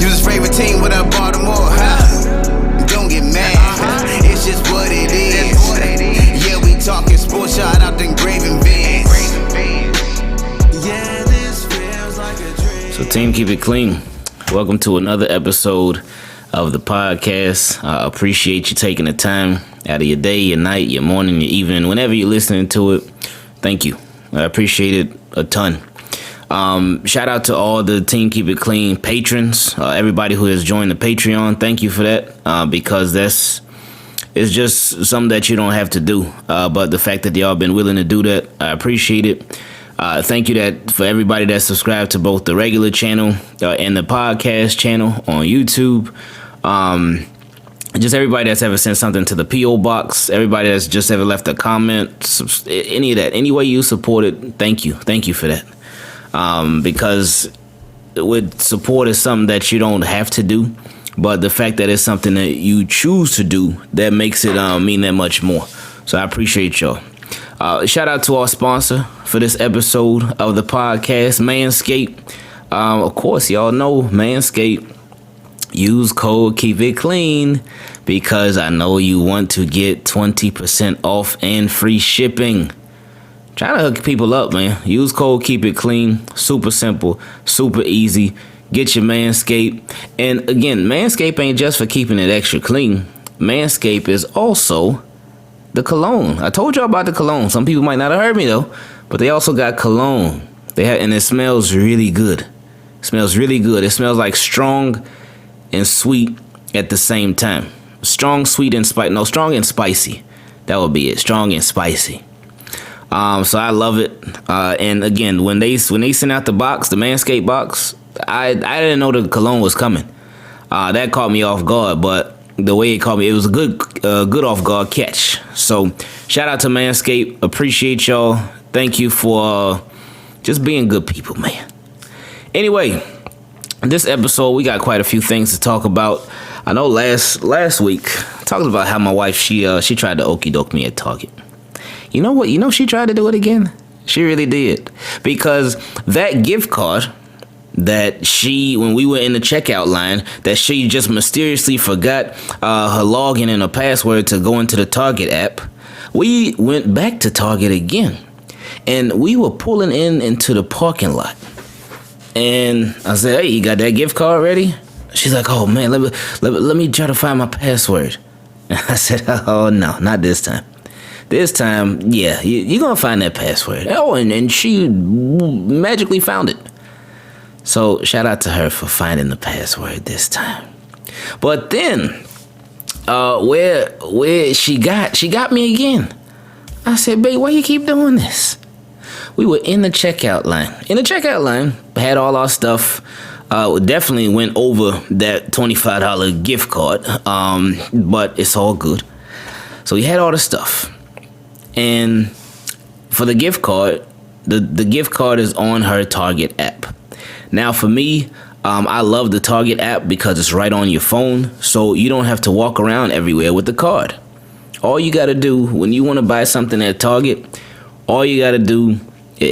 Use his favorite team without Baltimore, huh? Don't get mad, it's just what it is. Yeah, we talking sports, shout out to Ingravenvids. Yeah, this feels like a dream. So team, keep it clean. Welcome to another episode of the podcast. I appreciate you taking the time out of your day, your night, your morning, your evening, whenever you're listening to it. Thank you. I appreciate it a ton. Shout out to all the Team Keep It Clean patrons, everybody who has joined the Patreon. Thank you for that, because it's just something that you don't have to do. But the fact that y'all been willing to do that, I appreciate it. Thank you for everybody that subscribed to both the regular channel and the podcast channel on YouTube. Just everybody that's ever sent something to the P.O. box, everybody that's just ever left a comment, any of that, any way you support it, thank you for that. Because with support is something that you don't have to do, but the fact that it's something that you choose to do, that makes it mean that much more. So I appreciate y'all. Shout out to our sponsor for this episode of the podcast, Manscaped. Of course, y'all know Manscaped. Use code KeepItClean because I know you want to get 20% off and free shipping. Trying to hook people up, man. Use code KeepItClean. Super simple, super easy. Get your Manscaped. And again, Manscaped ain't just for keeping it extra clean. Manscaped is also the cologne. I told y'all about the cologne. Some people might not have heard me though, but they also got cologne. And it smells really good. It smells really good. It smells like strong and sweet at the same time. Strong, sweet, and spicy. No, strong and spicy. That would be it. Strong and spicy. So I love it. And again, when they sent out the box, the Manscaped box, I didn't know the cologne was coming. That caught me off guard, but the way it caught me, it was a good off guard catch. So shout out to Manscaped. Appreciate y'all. Thank you for just being good people, man. Anyway, this episode, we got quite a few things to talk about. I know last week, talking about how my wife, she tried to okie doke me at Target. You know what? You know she tried to do it again? She really did. Because that gift card that when we were in the checkout line, that she just mysteriously forgot her login and her password to go into the Target app, we went back to Target again. And we were pulling into the parking lot. And I said, hey, you got that gift card ready? She's like, oh, man, let me try to find my password. And I said, oh, no, not this time. This time, yeah, you're going to find that password. Oh, and she magically found it. So shout out to her for finding the password this time. But then, where she got me again. I said, babe, why you keep doing this? We were in the checkout line. In the checkout line, had all our stuff. Definitely went over that $25 gift card, but it's all good. So we had all the stuff. And for the gift card, the gift card is on her Target app. Now, for me, I love the Target app because it's right on your phone, so you don't have to walk around everywhere with the card. All you got to do when you want to buy something at Target, all you got to do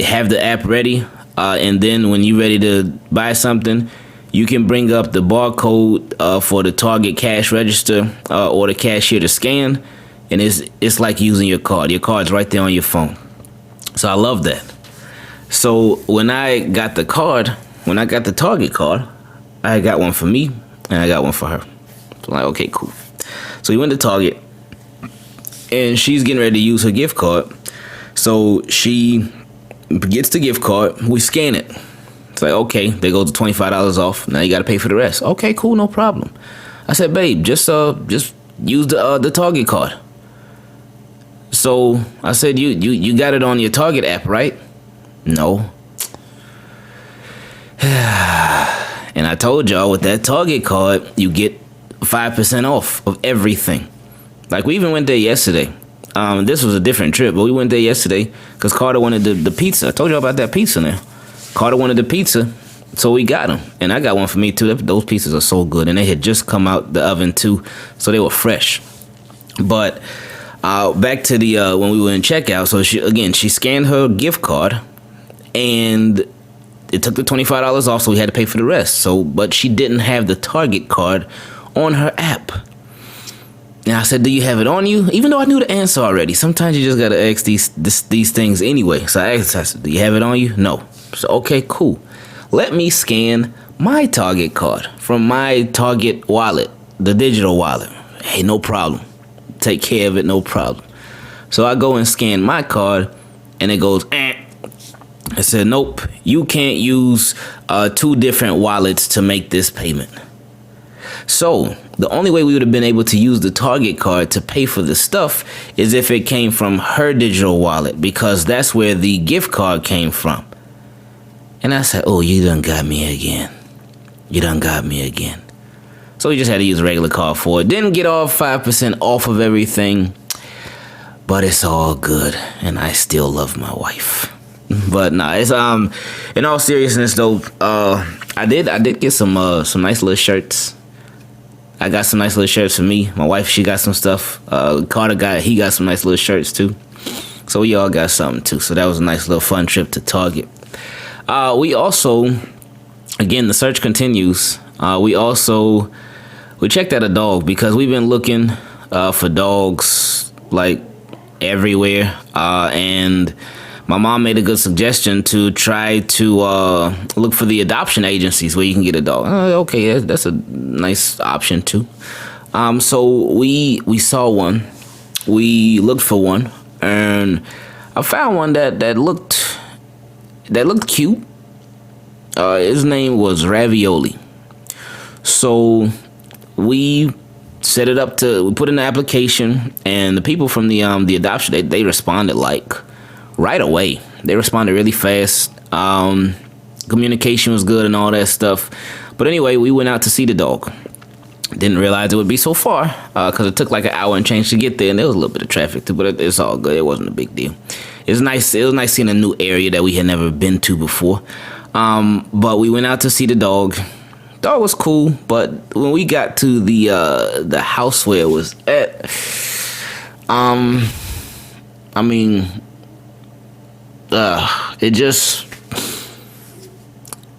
have the app ready, and then when you're ready to buy something, you can bring up the barcode for the Target cash register or the cashier to scan, and it's like using your card. Your card's right there on your phone. So I love that. So when I got the Target card, I got one for me and I got one for her. So I'm like, okay, cool. So we went to Target, and she's getting ready to use her gift card. So she gets the gift card, we scan it. It's like, okay, there goes the $25 off. Now you got to pay for the rest. Okay, cool, no problem. I said, babe, just use the Target card. So I said, you got it on your Target app, right? No. And I told y'all with that Target card, you get 5% off of everything. Like, we even went there yesterday. This was a different trip, but we went there yesterday because Carter wanted the pizza. I told you about that pizza now. Carter wanted the pizza, so we got them. And I got one for me, too. Those pizzas are so good. And they had just come out the oven, too, so they were fresh. But back to the when we were in checkout, so she scanned her gift card, and it took the $25 off, so we had to pay for the rest. So, but she didn't have the Target card on her app. And I said, do you have it on you? Even though I knew the answer already. Sometimes you just got to ask these things anyway. So I asked, I said, do you have it on you? No. So, okay, cool. Let me scan my Target card from my Target wallet, the digital wallet. Hey, no problem. Take care of it, no problem. So I go and scan my card, and it goes, I said, nope, you can't use 2 different wallets to make this payment. So the only way we would have been able to use the Target card to pay for the stuff is if it came from her digital wallet, because that's where the gift card came from. And I said, oh, you done got me again. You done got me again. So we just had to use a regular card for it. Didn't get off 5% off of everything, but it's all good, and I still love my wife. But nah, it's in all seriousness though, I did get some nice little shirts. I got some nice little shirts for me. My wife, she got some stuff. Carter got some nice little shirts too. So we all got something too. So that was a nice little fun trip to Target. We also, again, the search continues. We checked out a dog because we've been looking for dogs like everywhere. And my mom made a good suggestion to try to look for the adoption agencies where you can get a dog. Okay, that's a nice option too. So we saw one. We looked for one, and I found one that looked cute. His name was Ravioli. So we set it up we put in the application, and the people from the adoption, they responded like right away. They responded really fast. Communication was good and all that stuff. But anyway, we went out to see the dog. Didn't realize it would be so far because it took like an hour and change to get there, and there was a little bit of traffic too, but it's all good. It wasn't a big deal. It was nice seeing a new area that we had never been to before. But we went out to see the dog. Dog was cool, but when we got to the house where it was at,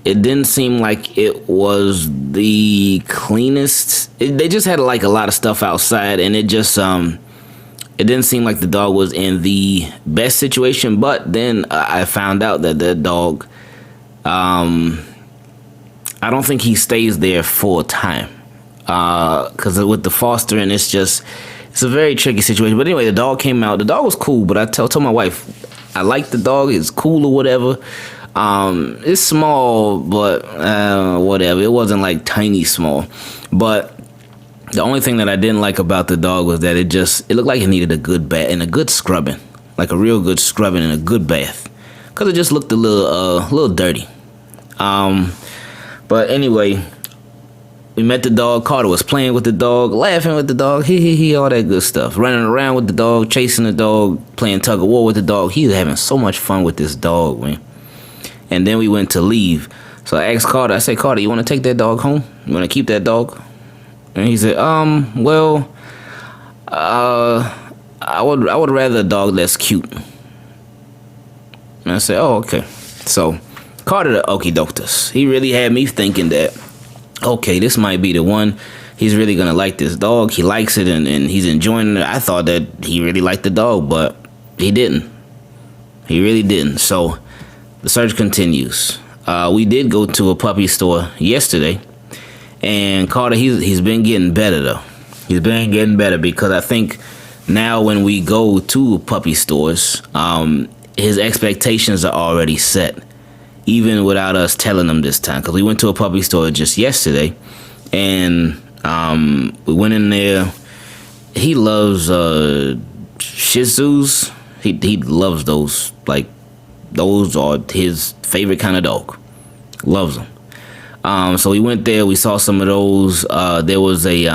it didn't seem like it was the cleanest. They just had like a lot of stuff outside, and it didn't seem like the dog was in the best situation. But then I found out that the dog, I don't think he stays there full time, because with the fostering, it's a very tricky situation. But anyway, the dog came out. The dog was cool, but I told my wife, I like the dog. It's cool or whatever. It's small, but whatever. It wasn't like tiny small. But the only thing that I didn't like about the dog was that it looked like it needed a good bath and a good scrubbing, like a real good scrubbing and a good bath, because it just looked a little dirty. But anyway, we met the dog. Carter was playing with the dog, laughing with the dog, he, all that good stuff. Running around with the dog, chasing the dog, playing tug of war with the dog. He was having so much fun with this dog, man. And then we went to leave. So I asked Carter, I said, Carter, you want to take that dog home? You want to keep that dog? And he said, I would rather a dog that's cute. And I said, oh, okay. So Carter the okie dokes. He really had me thinking that, okay, this might be the one. He's really going to like this dog. He likes it and he's enjoying it. I thought that he really liked the dog, but he didn't. He really didn't. So the search continues. We did go to a puppy store yesterday, and Carter, he's been getting better though. He's been getting better because I think now when we go to puppy stores, his expectations are already set, even without us telling him this time. Because we went to a puppy store just yesterday, and we went in there. He loves Shih Tzus. He loves those. Like, those are his favorite kind of dog. Loves them. So we went there. We saw some of those. There was a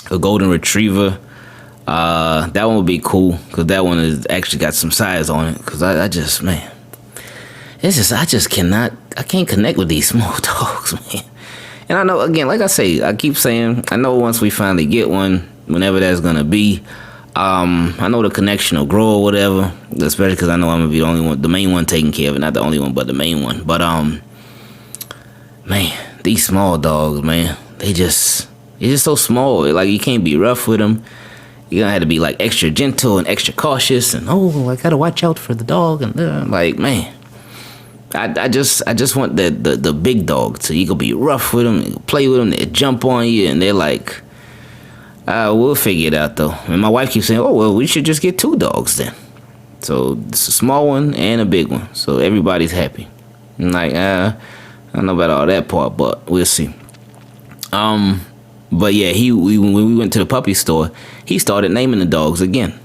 golden retriever. That one would be cool because that one has actually got some size on it. Because I can't connect with these small dogs, man. And I know, again, like I say, I keep saying, I know once we finally get one, whenever that's gonna be, I know the connection will grow or whatever, especially because I know I'm gonna be the only one, the main one taking care of it. Not the only one, but the main one. But man, these small dogs, man, they're just so small. Like, you can't be rough with them. You're gonna have to be like extra gentle and extra cautious, and I gotta watch out for the dog. And like, man, I just want the big dog, so you can be rough with them, you can play with them, they jump on you, and they're like, we'll figure it out though. And my wife keeps saying, oh well, we should just get 2 dogs then. So it's a small one and a big one, so everybody's happy. I'm like, I don't know about all that part, but we'll see. But yeah, when we went to the puppy store, he started naming the dogs again.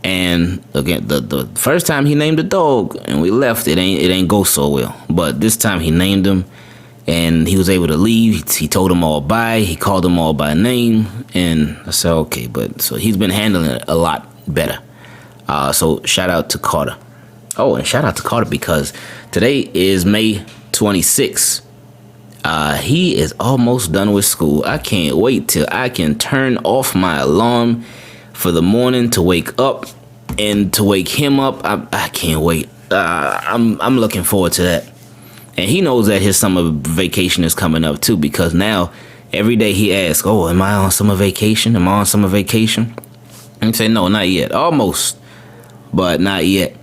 And again, the first time he named the dog and we left, it ain't go so well. But this time he named them, and he was able to leave. He told them all bye. He called them all by name, and I said okay. But so he's been handling it a lot better. So shout out to Carter. Oh, and shout out to Carter because today is May 26th. He is almost done with school. I can't wait till I can turn off my alarm for the morning to wake up and to wake him up. I can't wait. I'm looking forward to that. And he knows that his summer vacation is coming up too, because now every day he asks, oh, am I on summer vacation? Am I on summer vacation? And I say, no, not yet. Almost, but not yet.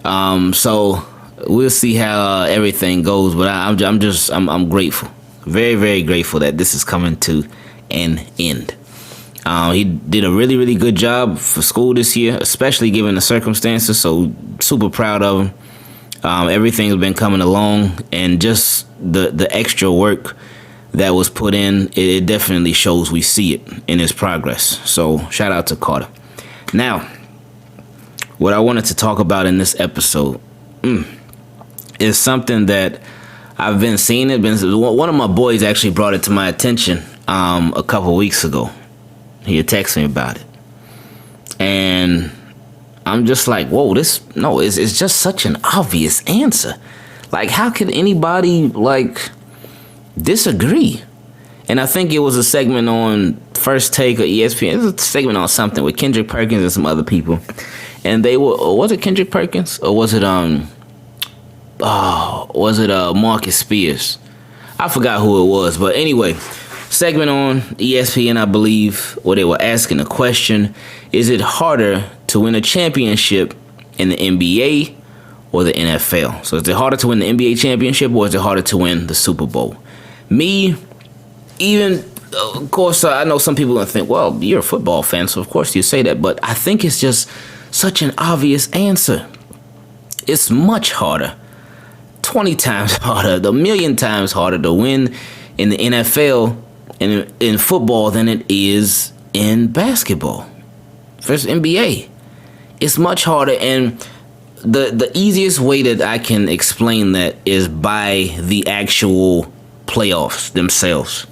So we'll see how everything goes, but I'm grateful, very, very grateful that this is coming to an end. He did a really, really good job for school this year, especially given the circumstances. So super proud of him. Everything's been coming along, and just the extra work that was put in, it definitely shows. We see it in his progress. So shout out to Carter. Now, what I wanted to talk about in this episode is something that I've been seeing. One of my boys actually brought it to my attention a couple weeks ago. He had texted me about it, and I'm just like, whoa, it's just such an obvious answer. Like, how could anybody like disagree? And I think it was a segment on First Take or ESPN. It was a segment on something with Kendrick Perkins and some other people, and they were, was it Kendrick Perkins or was it Marcus Spears? I forgot who it was, but anyway, segment on ESPN, I believe, where they were asking a question: is it harder to win a championship in the NBA or the NFL? So is it harder to win the NBA championship, or is it harder to win the Super Bowl? Me, even, of course, I know some people are going to think, well, you're a football fan, so of course you say that, but I think it's just such an obvious answer. It's much harder, 20 times harder, a million times harder to win in the NFL and in football than it is in basketball. Versus NBA, it's much harder, and the easiest way that I can explain that is by the actual playoffs themselves.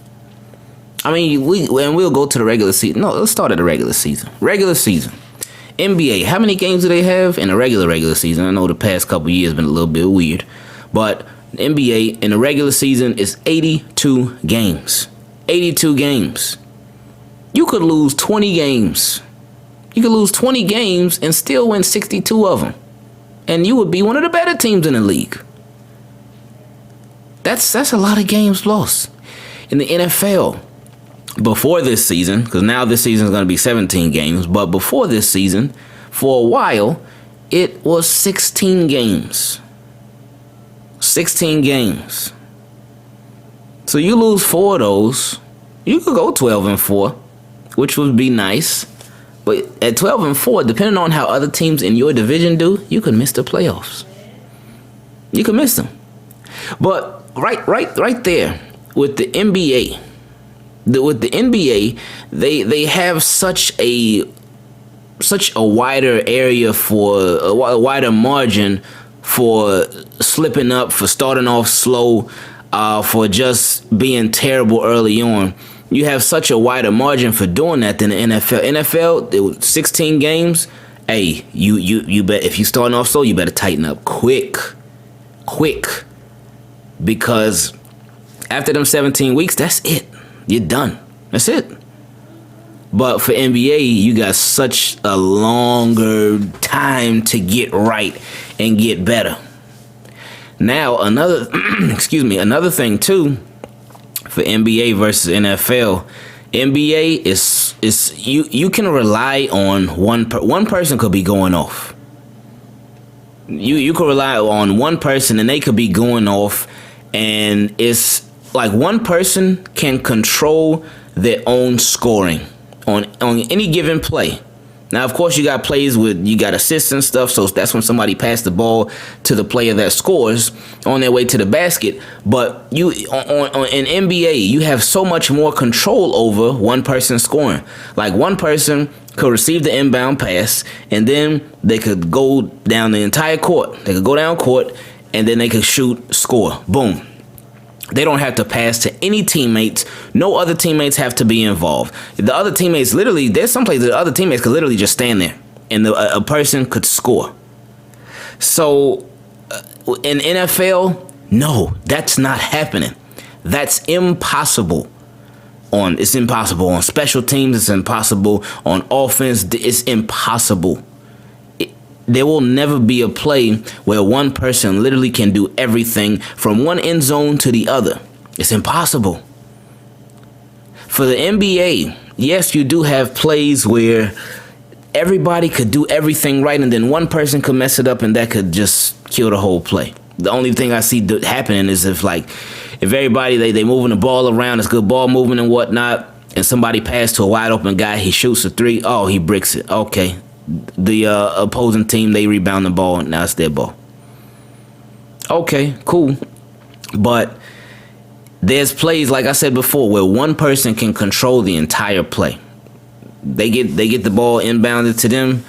I mean, we'll go to the regular season. No, let's start at the regular season. Regular season. NBA, how many games do they have in a regular season? I know the past couple years been a little bit weird, but NBA in the regular season is 82 games. 82 games. You could lose 20 games. You could lose 20 games and still win 62 of them. And you would be one of the better teams in the league. That's a lot of games lost. In the NFL, before this season, because now this season is going to be 17 games, but before this season, for a while, it was 16 games. 16 games. So you lose 4 of those, you could go 12-4, which would be nice. But at 12-4, depending on how other teams in your division do, you could miss the playoffs. You could miss them. But right there with the NBA, they have such a wider area for a wider margin for slipping up, for starting off slow, for just being terrible early on. You have such a wider margin for doing that than the NFL. NFL, it was 16 games. Hey, you bet if you starting off slow, you better tighten up quick, because after them 17 weeks, that's it. You're done. That's it. But for NBA, you got such a longer time to get right and get better. Now, another another thing too for NBA versus NFL. NBA is you can rely on one person could be going off. You could rely on one person and they could be going off, and it's like one person can control their own scoring on any given play. Now, of course, you got plays with you got assists and stuff, so that's when somebody passed the ball to the player that scores on their way to the basket. But you in NBA, you have so much more control over one person scoring. Like one person could receive the inbound pass, and then they could go down the entire court. They could go down court, and then they could shoot, score, boom. They don't have to pass to any teammates. No other teammates have to be involved. The other teammates literally, there's some places the other teammates could literally just stand there and a person could score. So in NFL, no, that's not happening. That's impossible. It's impossible on special teams. It's impossible on offense. It's impossible. There will never be a play where one person literally can do everything from one end zone to the other. It's impossible. For the NBA, yes, you do have plays where everybody could do everything right, and then one person could mess it up, and that could just kill the whole play. The only thing I see happening is if everybody, they moving the ball around, it's good ball movement and whatnot, and somebody pass to a wide open guy, he shoots a three, oh, he bricks it. Okay. The opposing team, they rebound the ball, and now it's their ball. Okay, cool. But there's plays, like I said before, where one person can control the entire play. They get the ball inbounded to them,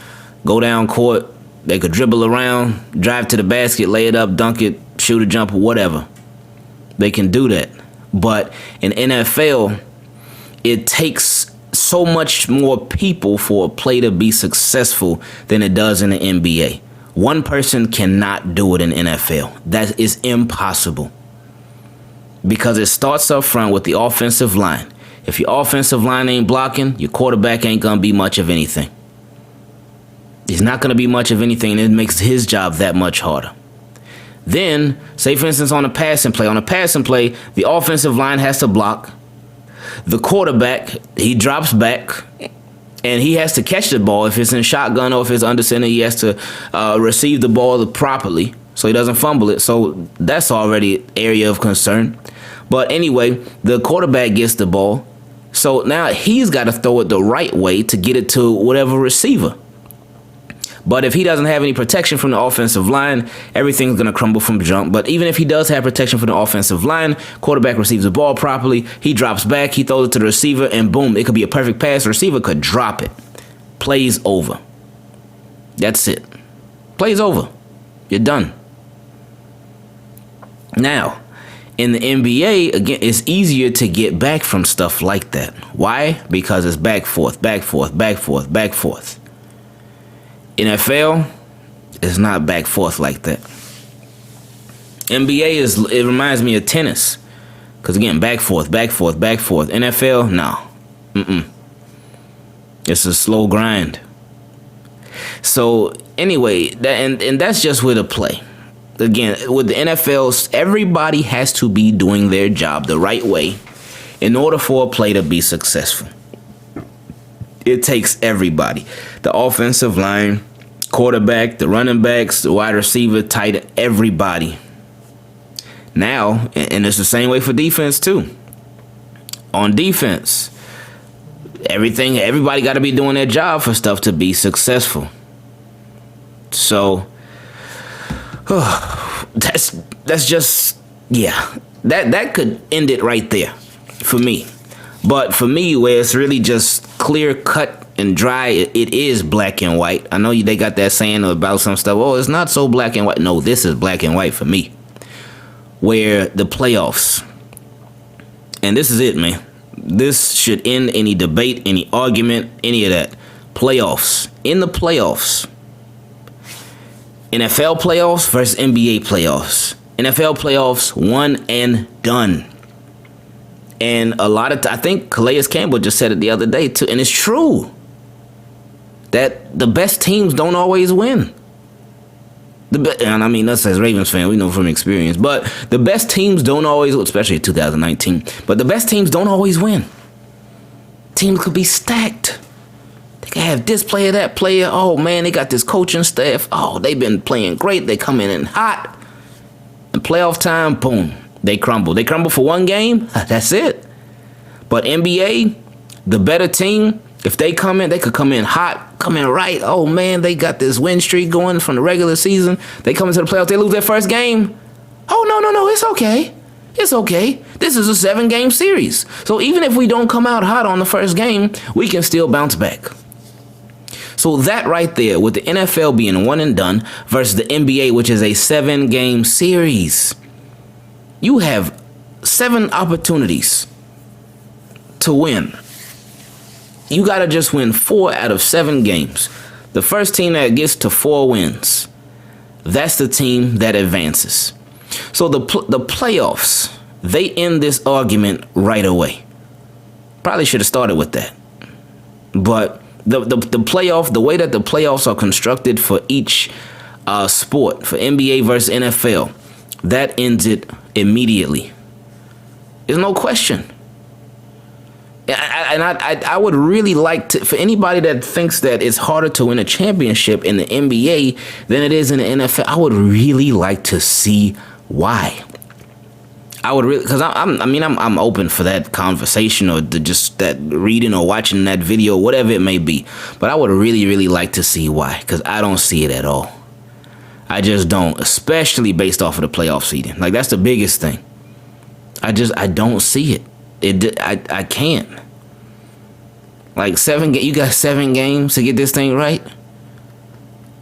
go down court, they could dribble around, drive to the basket, lay it up, dunk it, shoot a jumper, whatever. They can do that. But in NFL, it takes so much more people for a play to be successful than it does in the NBA. One person cannot do it in NFL. That is impossible. Because it starts up front with the offensive line. If your offensive line ain't blocking, your quarterback ain't going to be much of anything. He's not going to be much of anything, and it makes his job that much harder. Then, say for instance on a passing play. On a passing play, the offensive line has to block. The quarterback, he drops back, and he has to catch the ball. If it's in shotgun or if it's under center, he has to receive the ball properly so he doesn't fumble it. So that's already an area of concern. But anyway, the quarterback gets the ball. So now he's got to throw it the right way to get it to whatever receiver. But if he doesn't have any protection from the offensive line, everything's going to crumble from jump. But even if he does have protection from the offensive line, quarterback receives the ball properly, he drops back, he throws it to the receiver, and boom, it could be a perfect pass. The receiver could drop it. Play's over. That's it. Play's over. You're done. Now, in the NBA, again, it's easier to get back from stuff like that. Why? Because it's back, forth, back, forth, back, forth, back, forth. NFL is not back forth like that. NBA it reminds me of tennis. Because again, back forth, back forth, back forth. NFL, no. It's a slow grind. So anyway, and that's just with a play. Again, with the NFL, everybody has to be doing their job the right way in order for a play to be successful. It takes everybody. The offensive line, quarterback, the running backs, the wide receiver, tight end, everybody. Now, and it's the same way for defense too. On defense, everybody got to be doing their job for stuff to be successful. So, that's just, yeah, that could end it right there for me. But for me, where it's really just clear cut and dry, it is black and white. I know they got that saying about some stuff. Oh, it's not so black and white. No, this is black and white for me. Where the playoffs, and this is it, man. This should end any debate, any argument, any of that. Playoffs. In the playoffs. NFL playoffs versus NBA playoffs. NFL playoffs, one and done. And I think Calais Campbell just said it the other day too, and it's true that the best teams don't always win. And I mean, us as Ravens fans, we know from experience, but the best teams don't always, especially in 2019, but the best teams don't always win. Teams could be stacked. They can have this player, that player. Oh man, they got this coaching staff. Oh, they've been playing great. They come in hot. And playoff time, boom, they crumble. They crumble for one game. That's it. But NBA, the better team, if they come in, they could come in hot, come in right. Oh man, they got this win streak going from the regular season. They come into the playoffs, they lose their first game. Oh no, it's okay. It's okay. This is a 7-game series. So even if we don't come out hot on the first game, we can still bounce back. So that right there, with the NFL being one and done versus the NBA, which is a 7-game series, you have 7 opportunities to win. You got to just win 4 out of 7 games. The first team that gets to 4 wins, that's the team that advances. So the playoffs, they end this argument right away. Probably should have started with that. But the playoff, the way that the playoffs are constructed for each sport, for NBA versus NFL, that ends it immediately. There's no question. And I would really like to, for anybody that thinks that it's harder to win a championship in the NBA than it is in the NFL, I would really like to see why. I would really, because I'm open for that conversation or just that reading or watching that video, whatever it may be. But I would really like to see why, because I don't see it at all. I just don't, especially based off of the playoff seeding. Like, that's the biggest thing. I don't see it. I can't. Like, you got 7 games to get this thing right.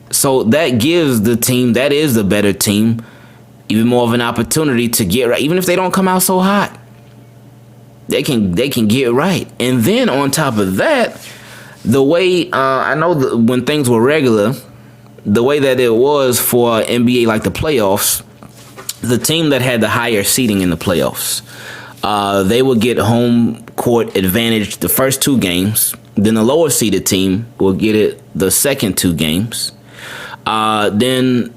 So that gives the team that is the better team even more of an opportunity to get right. Even if they don't come out so hot, they can get right. And then on top of that, the way I know when things were regular, the way that it was for NBA, like the playoffs, the team that had the higher seeding in the playoffs, they would get home court advantage the first 2 games. Then the lower seeded team will get it the second 2 games. And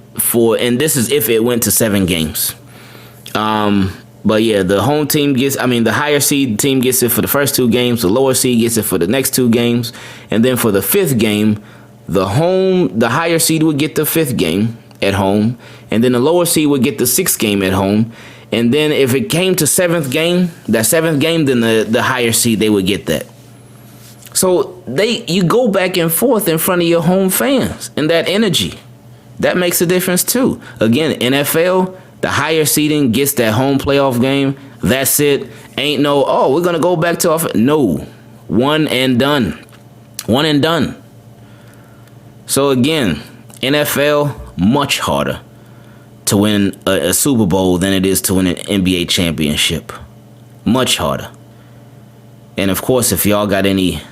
this is if it went to 7 games. But yeah, the home team the higher seed team gets it for the first 2 games. The lower seed gets it for the next 2 games. And then for the 5th game, the higher seed would get the 5th game at home. And then the lower seed would get the 6th game at home. And then if it came to 7th game, then the higher seed, they would get that. So you go back and forth in front of your home fans, and that energy, that makes a difference too. Again, NFL, the higher seeding gets that home playoff game. That's it. Ain't no, we're going to go back to off. No, one and done. One and done. So again, NFL, much harder to win a Super Bowl than it is to win an NBA championship. Much harder. And of course, if y'all got any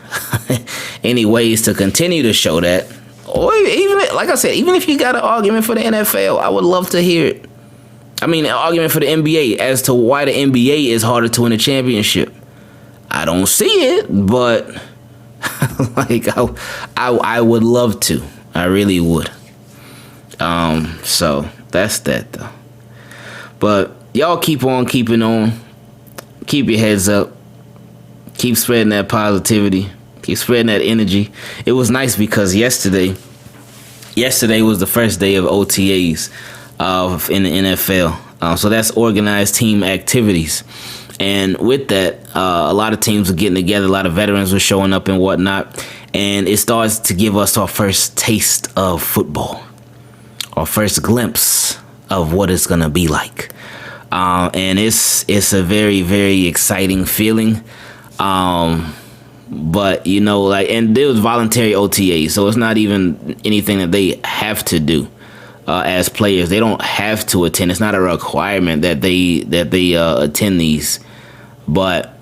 ways to continue to show that, or even, like I said, even if you got an argument for the NFL, I would love to hear it. I mean, an argument for the NBA as to why the NBA is harder to win a championship. I don't see it, but like I would love to. I really would. So that's that though. But y'all keep on keeping on. Keep your heads up. Keep spreading that positivity. Keep spreading that energy. It was nice because yesterday was the first day of OTAs in the NFL. So that's organized team activities. And with that, a lot of teams are getting together. A lot of veterans were showing up and whatnot. And it starts to give us our first taste of football. Our first glimpse of what it's going to be like. And it's a very, very exciting feeling. But, and there was voluntary OTAs, so it's not even anything that they have to do as players. They don't have to attend. It's not a requirement that they attend these. But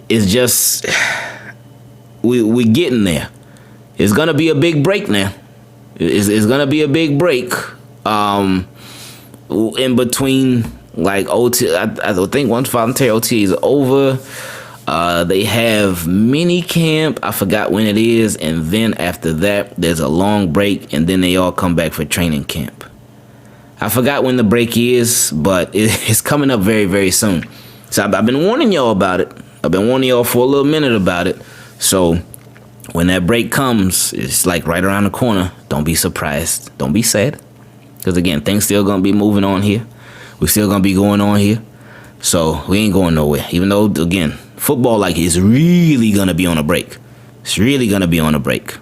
it's just, we getting there. It's going to be a big break now. It's going to be a big break in between Like OT, I think once voluntary OT is over, they have mini camp. I forgot when it is, and then after that, there's a long break, and then they all come back for training camp. I forgot when the break is, but it's coming up very, very soon. So I've been warning y'all about it. I've been warning y'all for a little minute about it. So when that break comes, it's like right around the corner. Don't be surprised. Don't be sad. Because again, things still going to be moving on here. We're still going to be going on here. So we ain't going nowhere. Even though, again, football like is really going to be on a break. It's really going to be on a break.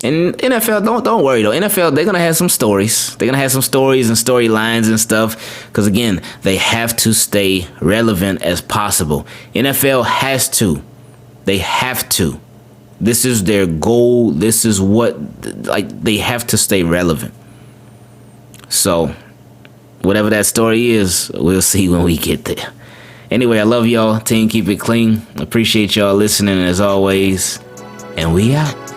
And NFL, don't worry though. NFL, they're going to have some stories. They're going to have some stories and storylines and stuff. Because again, they have to stay relevant as possible. NFL has to. They have to. This is their goal. This is what, like, they have to stay relevant. So, whatever that story is, we'll see when we get there. Anyway, I love y'all. Team Keep It Clean. Appreciate y'all listening as always. And we out.